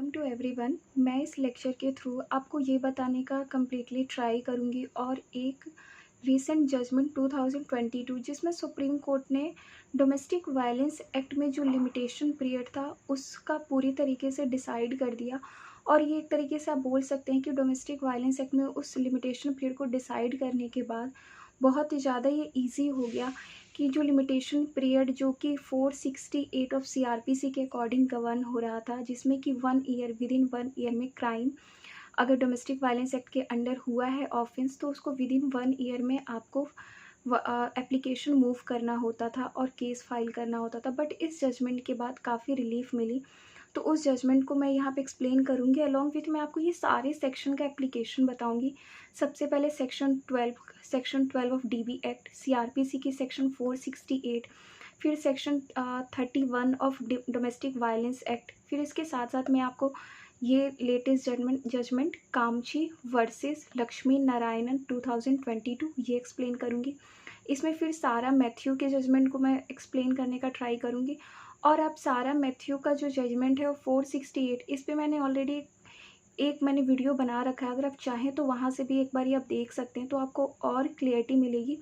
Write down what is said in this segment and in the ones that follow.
Welcome to everyone. मैं इस lecture के थ्रू आपको ये बताने का कम्प्लीटली ट्राई करूँगी और एक रीसेंट जजमेंट 2022 जिसमें सुप्रीम कोर्ट ने डोमेस्टिक वायलेंस एक्ट में जो लिमिटेशन पीरियड था उसका पूरी तरीके से डिसाइड कर दिया। और ये एक तरीके से आप बोल सकते हैं कि डोमेस्टिक वायलेंस एक्ट में उस लिमिटेशन पीरियड को डिसाइड करने के बाद बहुत ही ज़्यादा ये ईजी हो गया कि जो लिमिटेशन पीरियड जो कि 468 ऑफ सीआरपीसी के अकॉर्डिंग गवर्न हो रहा था, जिसमें कि 1 ईयर विद इन 1 ईयर में क्राइम अगर डोमेस्टिक वायलेंस एक्ट के अंडर हुआ है ऑफेंस, तो उसको विद इन 1 ईयर में आपको एप्लीकेशन मूव करना होता था और केस फाइल करना होता था। बट इस जजमेंट के बाद काफ़ी रिलीफ मिली, तो उस जजमेंट को मैं यहाँ पे एक्सप्लेन करूँगी। अलॉन्ग विथ मैं आपको ये सारे सेक्शन का एप्लीकेशन बताऊँगी। सबसे पहले section 12 of DV act, CrPC की सेक्शन 468, फिर section 31 of domestic violence act, फिर इसके साथ साथ मैं आपको ये latest judgement Kamchi versus Lakshmi Narayanan 2022 ये एक्सप्लेन करूँगी। इसमें फिर सारा मैथ्यू के जजमेंट को मैं एक्सप्लेन करने का ट्राई करूँगी। और अब सारा मैथ्यू का जो जजमेंट है वो 468, इस पे मैंने ऑलरेडी एक वीडियो बना रखा है। अगर आप चाहें तो वहाँ से भी एक बार आप देख सकते हैं, तो आपको और क्लियरिटी मिलेगी।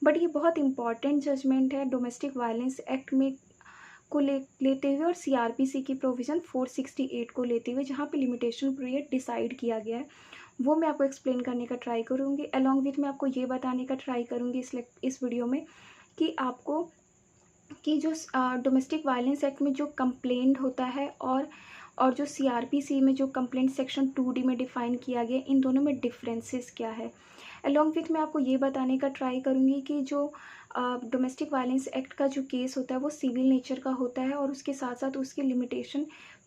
बट ये बहुत इंपॉर्टेंट जजमेंट है डोमेस्टिक वायलेंस एक्ट में को लेते हुए और सीआरपीसी की प्रोविज़न 468 को लेते हुए, जहाँ पे लिमिटेशन पीरियड डिसाइड किया गया है, वो मैं आपको एक्सप्लेन करने का ट्राई करूँगी। अलॉन्ग विथ मैं आपको ये बताने का ट्राई करूँगी इस वीडियो में कि आपको कि जो डोमेस्टिक वायलेंस एक्ट में जो कंप्लेंट होता है और जो सीआरपीसी में जो कंप्लेंट सेक्शन 2D में डिफ़ाइन किया गया, इन दोनों में डिफरेंसेस क्या है। अलॉन्ग विथ मैं आपको ये बताने का ट्राई करूँगी कि जो डोमेस्टिक वायलेंस एक्ट का जो केस होता है वो सिविल नेचर का होता है, और उसके साथ साथ उसकी लिमिटेशन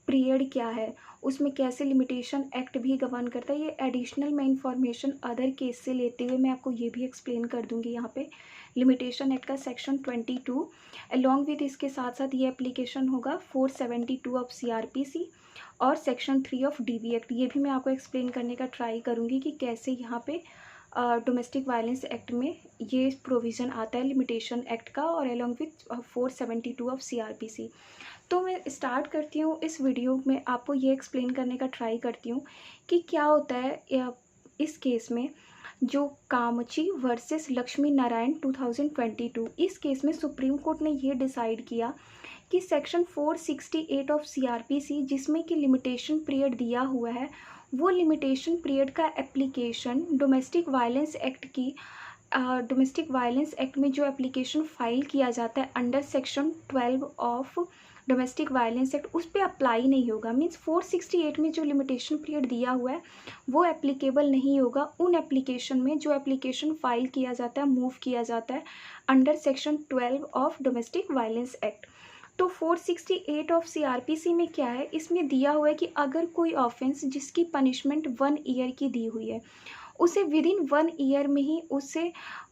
पीरियड क्या है, उसमें कैसे लिमिटेशन एक्ट भी गवर्न करता है। ये एडिशनल मैं इंफॉर्मेशन अदर केस से लेते हुए मैं आपको ये भी एक्सप्लेन कर दूँगी यहाँ पे। लिमिटेशन एक्ट का सेक्शन 22 अलॉन्ग विथ इसके साथ साथ ये एप्लीकेशन होगा 472 ऑफ सीआरपीसी और सेक्शन 3 ऑफ डीबी एक्ट, ये भी मैं आपको एक्सप्लेन करने का ट्राई करूँगी कि कैसे यहाँ पे डोमेस्टिक वायलेंस एक्ट में ये प्रोविज़न आता है लिमिटेशन एक्ट का, और अलॉन्ग विथ 472 ऑफ सीआरपीसी। तो मैं स्टार्ट करती हूँ इस वीडियो में, आपको ये एक्सप्लेन करने का ट्राई करती हूँ कि क्या होता है इस केस में जो कामची वर्सेस लक्ष्मी नारायण 2022, इस केस में सुप्रीम कोर्ट ने ये डिसाइड किया कि सेक्शन 468 ऑफ सीआरपीसी जिसमें कि लिमिटेशन पीरियड दिया हुआ है, वो लिमिटेशन पीरियड का एप्लीकेशन डोमेस्टिक वायलेंस एक्ट की डोमेस्टिक वायलेंस एक्ट में जो एप्लीकेशन फाइल किया जाता है under section 12 of domestic violence act, उस पर अप्लाई नहीं होगा। मीन्स 468 में जो लिमिटेशन पीरियड दिया हुआ है वो एप्लीकेबल नहीं होगा उन एप्लीकेशन में जो एप्लीकेशन फाइल किया जाता है, मूव किया जाता है under section 12 of domestic violence act. तो 468 ऑफ सीआरपीसी में क्या है, इसमें दिया हुआ है कि अगर कोई ऑफेंस जिसकी पनिशमेंट 1 ईयर की दी हुई है, उसे विद इन 1 ईयर में ही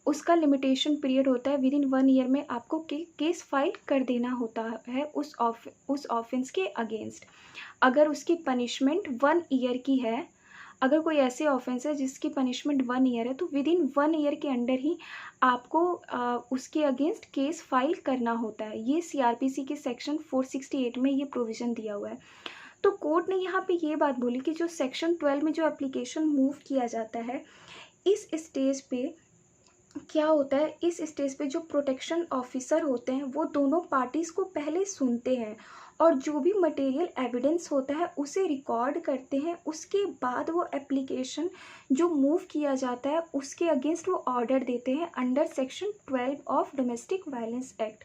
उसका लिमिटेशन पीरियड होता है, विद इन 1 ईयर में आपको केस फाइल कर देना होता है उस ऑफेंस के अगेंस्ट। अगर उसकी पनिशमेंट 1 ईयर की है, अगर कोई ऐसे ऑफेंस है जिसकी पनिशमेंट 1 ईयर है, तो विद इन 1 ईयर के अंडर ही आपको उसके अगेंस्ट केस फाइल करना होता है। ये सीआरपीसी के सेक्शन 468 में ये प्रोविज़न दिया हुआ है। तो कोर्ट ने यहाँ पे ये बात बोली कि जो सेक्शन 12 में जो एप्लीकेशन मूव किया जाता है, इस स्टेज पे क्या होता है, इस स्टेज पे जो प्रोटेक्शन ऑफिसर होते हैं वो दोनों पार्टीज़ को पहले सुनते हैं और जो भी मटेरियल एविडेंस होता है उसे रिकॉर्ड करते हैं। उसके बाद वो एप्लीकेशन जो मूव किया जाता है उसके अगेंस्ट वो ऑर्डर देते हैं under section 12 of domestic violence act.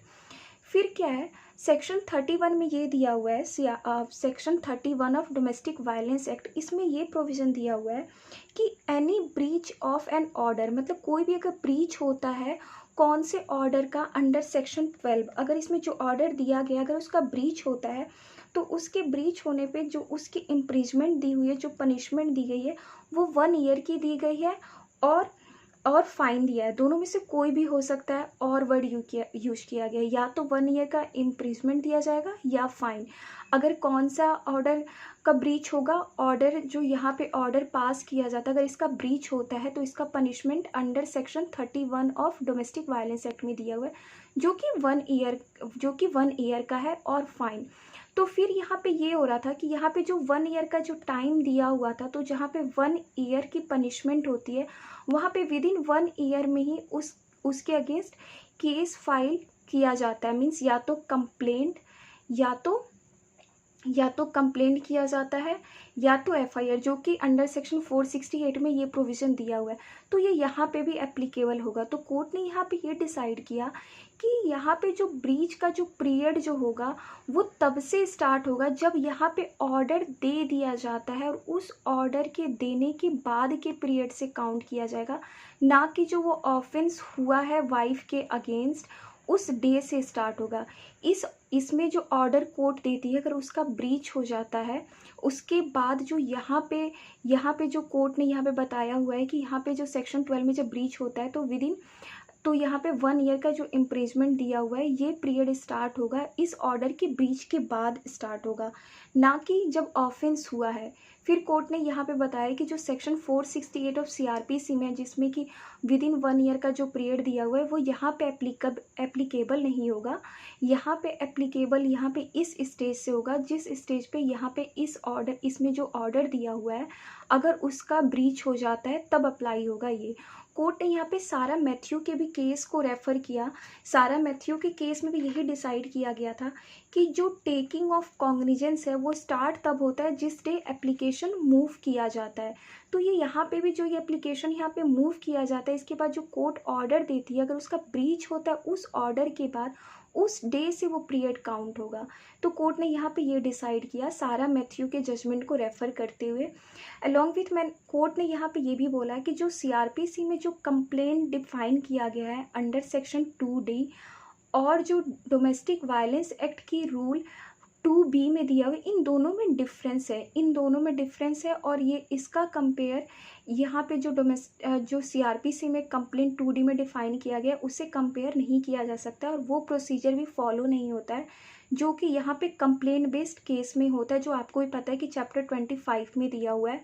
फिर क्या है, सेक्शन 31 में ये दिया हुआ है, section 31 of domestic violence act, इसमें ये प्रोविज़न दिया हुआ है कि any breach of an order, मतलब कोई भी अगर ब्रीच होता है कौन से ऑर्डर का अंडर सेक्शन 12, अगर इसमें जो ऑर्डर दिया गया अगर उसका ब्रीच होता है, तो उसके ब्रीच होने पे जो उसकी इम्प्रिजमेंट दी हुई है, जो पनिशमेंट दी गई है, वो 1 ईयर की दी गई है और फाइन दिया है। दोनों में से कोई भी हो सकता है, और वर्ड यूज किया गया, या तो 1 ईयर का इम्प्रिजमेंट दिया जाएगा या फाइन। अगर कौन सा ऑर्डर का ब्रीच होगा, ऑर्डर जो यहाँ पे ऑर्डर पास किया जाता है, अगर इसका ब्रीच होता है तो इसका punishment under section 31 of domestic violence act में दिया हुआ है, जो कि 1 ईयर का है, और फाइन। तो फिर यहाँ पे ये हो रहा था कि यहाँ पे जो 1 ईयर का जो टाइम दिया हुआ था, तो जहाँ पे 1 ईयर की पनिशमेंट होती है, वहाँ पे विदिन 1 ईयर में ही उसके अगेंस्ट केस फाइल किया जाता है। मीन्स या तो कंप्लेंट किया जाता है या तो एफआईआर, जो कि अंडर सेक्शन 468 में ये प्रोविज़न दिया हुआ है। तो ये यहाँ पे भी एप्लीकेबल होगा। तो कोर्ट ने यहाँ पे ये डिसाइड किया कि यहाँ पे जो ब्रीच का जो पीरियड जो होगा वो तब से स्टार्ट होगा जब यहाँ पे ऑर्डर दे दिया जाता है, और उस ऑर्डर के देने के बाद के पीरियड से काउंट किया जाएगा, ना कि जो वो ऑफेंस हुआ है वाइफ के अगेंस्ट उस डे से स्टार्ट होगा। इसमें जो ऑर्डर कोर्ट देती है, अगर उसका ब्रीच हो जाता है, उसके बाद जो यहाँ पे जो कोर्ट ने यहाँ पे बताया हुआ है कि यहाँ पे जो सेक्शन 12 में जब ब्रीच होता है तो यहाँ पे 1 ईयर का जो इम्प्रिजमेंट दिया हुआ है, ये पीरियड स्टार्ट होगा इस ऑर्डर के ब्रीच के बाद स्टार्ट होगा, ना कि जब ऑफेंस हुआ है। फिर कोर्ट ने यहाँ पे बताया कि जो सेक्शन 468 ऑफ सीआरपीसी में, जिसमें कि विदिन 1 ईयर का जो पीरियड दिया हुआ है, वो यहाँ पे एप्लीकेबल नहीं होगा। यहाँ पे एप्लीकेबल यहाँ पे इस स्टेज से होगा जिस स्टेज पे यहाँ पे इसमें जो ऑर्डर दिया हुआ है, अगर उसका ब्रीच हो जाता है तब अप्लाई होगा ये। कोर्ट ने यहाँ पे सारा मैथ्यू के भी केस को रेफ़र किया। सारा मैथ्यू के केस में भी यही डिसाइड किया गया था कि जो टेकिंग ऑफ कॉग्निजेंस है वो स्टार्ट तब होता है जिस डे एप्लीकेशन मूव किया जाता है। तो ये यहाँ पे भी जो ये एप्लीकेशन यहाँ पे मूव किया जाता है, इसके बाद जो कोर्ट ऑर्डर देती है, अगर उसका ब्रीच होता है उस ऑर्डर के बाद, उस डे से वो पीरियड काउंट होगा। तो कोर्ट ने यहाँ पे ये डिसाइड किया सारा मैथ्यू के जजमेंट को रेफ़र करते हुए। अलॉन्ग विथ कोर्ट ने यहाँ पे ये भी बोला कि जो सीआरपीसी में जो कंप्लेंट डिफाइन किया गया है अंडर सेक्शन 2D और जो डोमेस्टिक वायलेंस एक्ट की रूल 2B में दिया हुआ, इन दोनों में डिफरेंस है। और ये इसका कंपेयर यहाँ पे जो सीआरपीसी में कंप्लेंट 2D में डिफाइन किया गया उससे कंपेयर नहीं किया जा सकता, और वो प्रोसीजर भी फॉलो नहीं होता है जो कि यहाँ पे कंप्लेंट बेस्ड केस में होता है, जो आपको भी पता है कि चैप्टर 25 में दिया हुआ है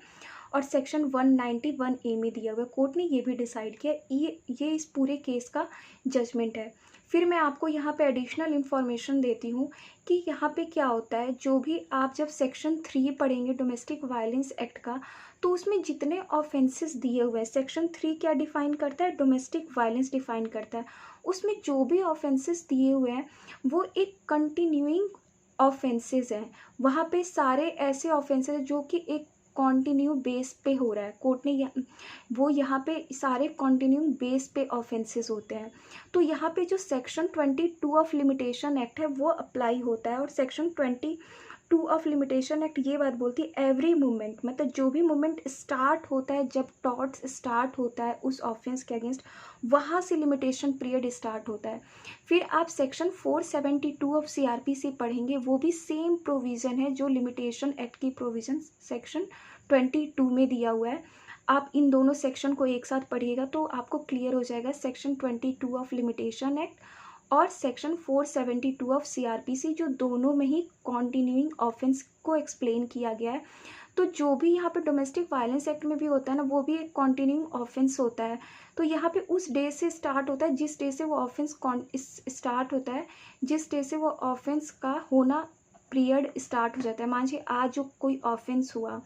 और सेक्शन 191A में दिया हुआ है। कोर्ट ने ये भी डिसाइड किया। ये इस पूरे केस का जजमेंट है। फिर मैं आपको यहाँ पे एडिशनल इन्फॉर्मेशन देती हूँ कि यहाँ पे क्या होता है। जो भी आप जब सेक्शन 3 पढ़ेंगे डोमेस्टिक वायलेंस एक्ट का, तो उसमें जितने ऑफेंसेस दिए हुए हैं, सेक्शन 3 क्या डिफ़ाइन करता है, डोमेस्टिक वायलेंस डिफ़ाइन करता है। उसमें जो भी ऑफेंसेस दिए हुए हैं वो एक कंटिन्यूइंग ऑफेंसेस हैं। वहाँ पे सारे ऐसे ऑफेंसेस हैं जो कि एक कॉन्टिन्यू बेस पे हो रहा है। कोर्ट ने वो यहाँ पे सारे कॉन्टिन्यू बेस पे ऑफेंसेस होते हैं। तो यहाँ पे जो सेक्शन 22 ऑफ लिमिटेशन एक्ट है वो अप्लाई होता है, और सेक्शन 22 ऑफ लिमिटेशन एक्ट ये बात बोलती है एवरी मोमेंट, मतलब जो भी मोमेंट स्टार्ट होता है, जब टॉर्ट स्टार्ट होता है उस ऑफेंस के अगेंस्ट, वहाँ से लिमिटेशन पीरियड स्टार्ट होता है। फिर आप सेक्शन 472 ऑफ सीआरपीसी पढ़ेंगे, वो भी सेम प्रोविज़न है जो लिमिटेशन एक्ट की प्रोविज़न सेक्शन 22 में दिया हुआ है। आप इन दोनों सेक्शन को एक साथ पढ़िएगा तो आपको क्लियर हो जाएगा सेक्शन 22 ऑफ लिमिटेशन एक्ट और सेक्शन 472 ऑफ सीआरपीसी, जो दोनों में ही कॉन्टिन्यूइंग ऑफेंस को एक्सप्लेन किया गया है। तो जो भी यहाँ पे डोमेस्टिक वायलेंस एक्ट में भी होता है ना, वो भी एक कॉन्टिन्यूइंग ऑफेंस होता है। तो यहाँ पे उस डे से स्टार्ट होता है जिस डे से वो ऑफेंस स्टार्ट होता है, जिस डे से वो ऑफेंस का होना पीरियड स्टार्ट हो जाता है। मान लीजिए आज जो कोई ऑफेंस हुआ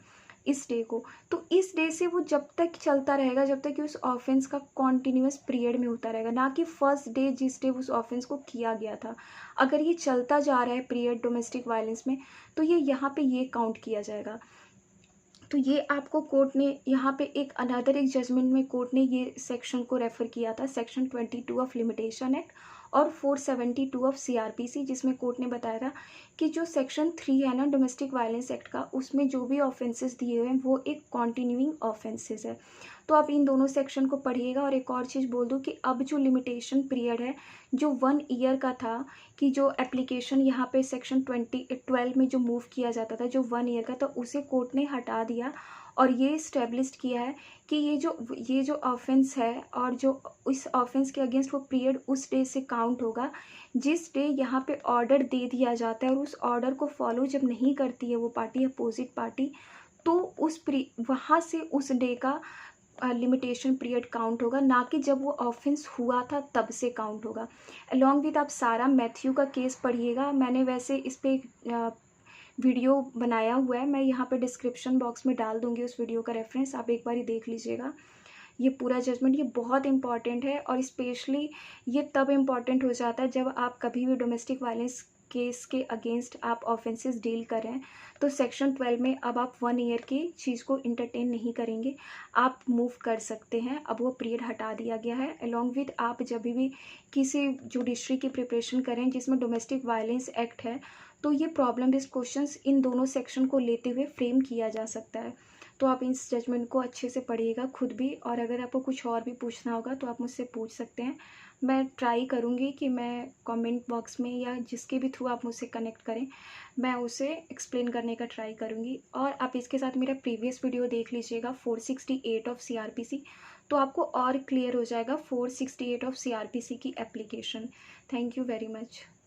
इस डे को, तो इस डे से वो जब तक चलता रहेगा जब तक कि उस ऑफेंस का कॉन्टिन्यूस पीरियड में होता रहेगा, ना कि फर्स्ट डे जिस डे उस ऑफेंस को किया गया था। अगर ये चलता जा रहा है पीरियड डोमेस्टिक वायलेंस में, तो ये यहाँ पे ये काउंट किया जाएगा। तो ये आपको कोर्ट ने यहाँ पे एक जजमेंट में कोर्ट ने ये सेक्शन को रेफ़र किया था, सेक्शन 22 ऑफ लिमिटेशन एक्ट और 472 ऑफ सीआरपीसी, जिसमें कोर्ट ने बताया था कि जो सेक्शन 3 है ना डोमेस्टिक वायलेंस एक्ट का, उसमें जो भी ऑफेंसेस दिए हुए हैं वो एक कॉन्टिन्यूइंग ऑफेंसेस है। तो आप इन दोनों सेक्शन को पढ़िएगा। और एक और चीज़ बोल दूँ कि अब जो लिमिटेशन पीरियड है जो 1 ईयर का था, कि जो एप्लीकेशन यहाँ पे सेक्शन 12 में जो मूव किया जाता था जो 1 ईयर का, तो उसे कोर्ट ने हटा दिया और ये इस्टेब्लिश किया है कि ये जो ऑफेंस है और जो इस ऑफेंस के अगेंस्ट वो पीरियड उस डे से काउंट होगा जिस डे यहाँ पे ऑर्डर दे दिया जाता है, और उस ऑर्डर को फॉलो जब नहीं करती है वो पार्टी, अपोजिट पार्टी, तो वहाँ से उस डे का लिमिटेशन पीरियड काउंट होगा, ना कि जब वो ऑफेंस हुआ था तब से काउंट होगा। अलॉन्ग विथ आप सारा मैथ्यू का केस पढ़िएगा। मैंने वैसे इस पर वीडियो बनाया हुआ है, मैं यहाँ पे डिस्क्रिप्शन बॉक्स में डाल दूँगी उस वीडियो का रेफ़रेंस, आप एक बारी देख लीजिएगा। ये पूरा जजमेंट ये बहुत इम्पॉर्टेंट है और स्पेशली ये तब इम्पॉर्टेंट हो जाता है जब आप कभी भी डोमेस्टिक वायलेंस केस के अगेंस्ट आप ऑफेंसेस डील कर रहे हैं। तो सेक्शन 12 में अब आप 1 ईयर की चीज़ को इंटरटेन नहीं करेंगे, आप मूव कर सकते हैं। अब वो पीरियड हटा दिया गया है। अलॉन्ग विद आप जब भी किसी जुडिशरी की प्रिपरेशन करें जिसमें डोमेस्टिक वायलेंस एक्ट है, तो ये प्रॉब्लम बेस्ड क्वेश्चंस इन दोनों सेक्शन को लेते हुए फ्रेम किया जा सकता है। तो आप इस जजमेंट को अच्छे से पढ़िएगा खुद भी, और अगर आपको कुछ और भी पूछना होगा तो आप मुझसे पूछ सकते हैं। मैं ट्राई करूँगी कि मैं कमेंट बॉक्स में या जिसके भी थ्रू आप मुझसे कनेक्ट करें, मैं उसे एक्सप्लेन करने का ट्राई करूँगी। और आप इसके साथ मेरा प्रीवियस वीडियो देख लीजिएगा 468 ऑफ सीआरपीसी, तो आपको और क्लियर हो जाएगा 468 ऑफ सीआरपीसी की application. Thank you very much.